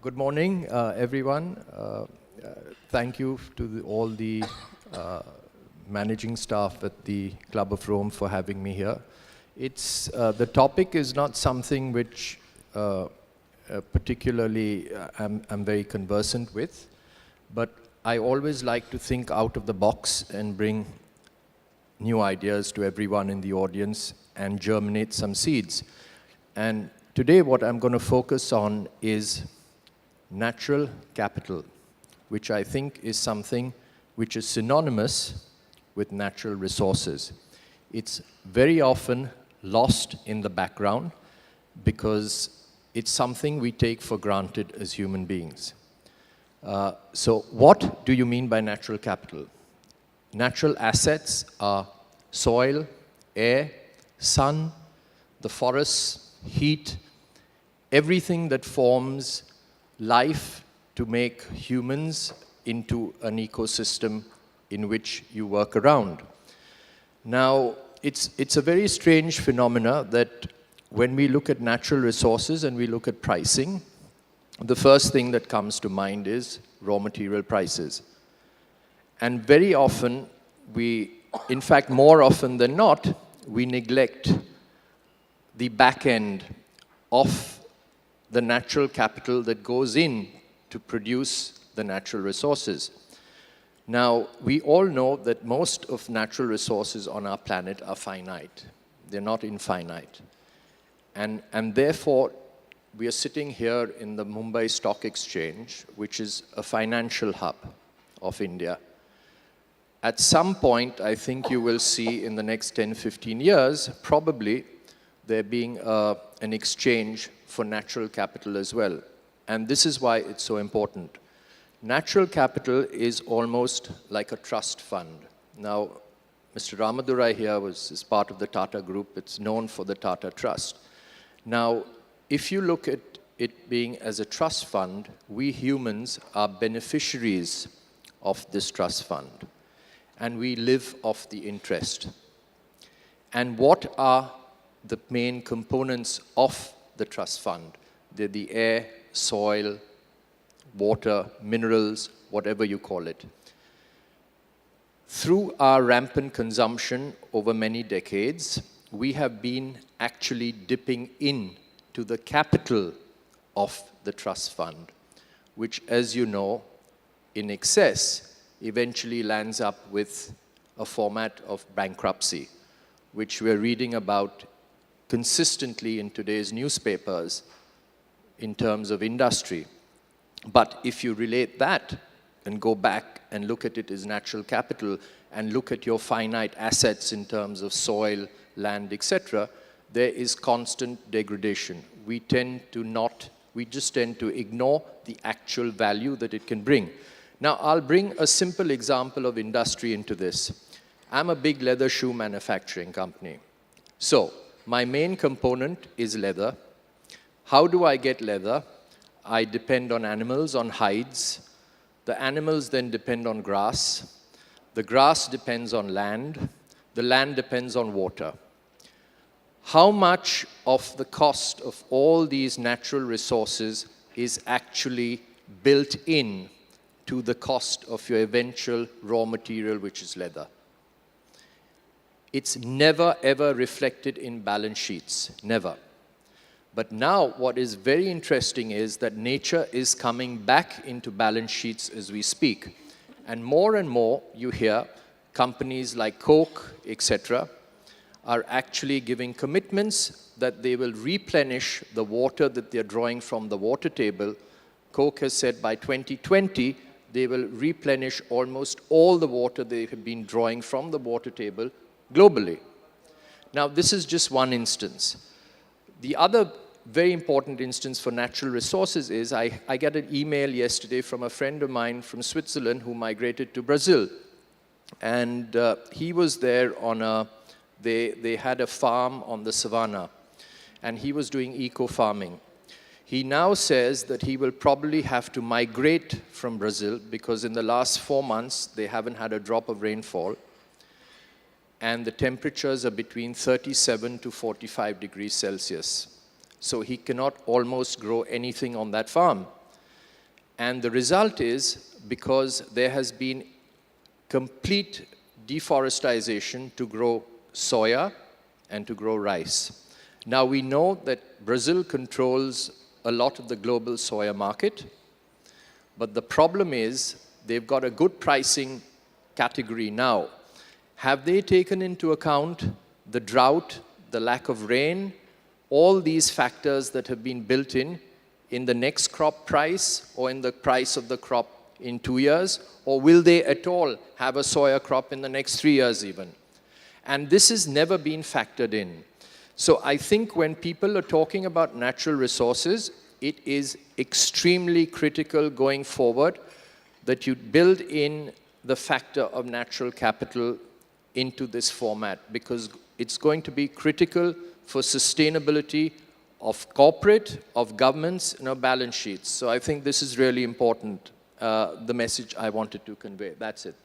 Good morning, everyone. Thank you to all the managing staff at the Club of Rome for having me here. The topic is not something which particularly I'm very conversant with, but I always like to think out of the box and bring new ideas to everyone in the audience and germinate some seeds. And today what I'm going to focus on is natural capital, which I think is something which is synonymous with natural resources. It's very often lost in the background because it's something we take for granted as human beings. So what do you mean by natural capital? Natural assets are soil, air, sun, the forests, heat, everything that forms life to make humans into an ecosystem in which you work around. Now, it's a very strange phenomena that when we look at natural resources and we look at pricing, the first thing that comes to mind is raw material prices. And very often, in fact, more often than not, we neglect the back end of the natural capital that goes in to produce the natural resources. Now, we all know that most of natural resources on our planet are finite. They're not infinite. And therefore, we are sitting here in the Mumbai Stock Exchange, which is a financial hub of India. At some point, I think you will see in the next 10, 15 years, probably there being an exchange for natural capital as well. And this is why it's so important. Natural capital is almost like a trust fund. Now, Mr. Ramadurai here is part of the Tata Group. It's known for the Tata Trust. Now, if you look at it being as a trust fund, we humans are beneficiaries of this trust fund. And we live off the interest. And what are the main components of the trust fund? They're the air, soil, water, minerals, whatever you call it. Through our rampant consumption over many decades, we have been actually dipping in to the capital of the trust fund, which, as you know, in excess, eventually lands up with a format of bankruptcy, which we're reading about consistently in today's newspapers in terms of industry. But if you relate that and go back and look at it as natural capital and look at your finite assets in terms of soil, land, etc., there is constant degradation. We just tend to ignore the actual value that it can bring. Now, I'll bring a simple example of industry into this. I'm a big leather shoe manufacturing company. So, my main component is leather. How do I get leather? I depend on animals, on hides. The animals then depend on grass. The grass depends on land. The land depends on water. How much of the cost of all these natural resources is actually built in to the cost of your eventual raw material, which is leather? It's never, ever reflected in balance sheets, never. But now what is very interesting is that nature is coming back into balance sheets as we speak. And more you hear companies like Coke, etc., are actually giving commitments that they will replenish the water that they're drawing from the water table. Coke has said by 2020, they will replenish almost all the water they have been drawing from the water table globally. Now, this is just one instance. The other very important instance for natural resources is I got an email yesterday from a friend of mine from Switzerland who migrated to Brazil. And he was there on they had a farm on the savannah. And he was doing eco-farming. He now says that he will probably have to migrate from Brazil because in the last 4 months, they haven't had a drop of rainfall. And the temperatures are between 37 to 45 degrees Celsius. So he cannot almost grow anything on that farm. And the result is, because there has been complete deforestation to grow soya and to grow rice. Now we know that Brazil controls a lot of the global soya market, but the problem is they've got a good pricing category now. Have they taken into account the drought, the lack of rain, all these factors that have been built in the next crop price or in the price of the crop in 2 years? Or will they at all have a soya crop in the next 3 years even? And this has never been factored in. So I think when people are talking about natural resources, it is extremely critical going forward that you build in the factor of natural capital into this format, because it's going to be critical for sustainability of corporate, of governments, and of balance sheets. So I think this is really important, the message I wanted to convey. That's it.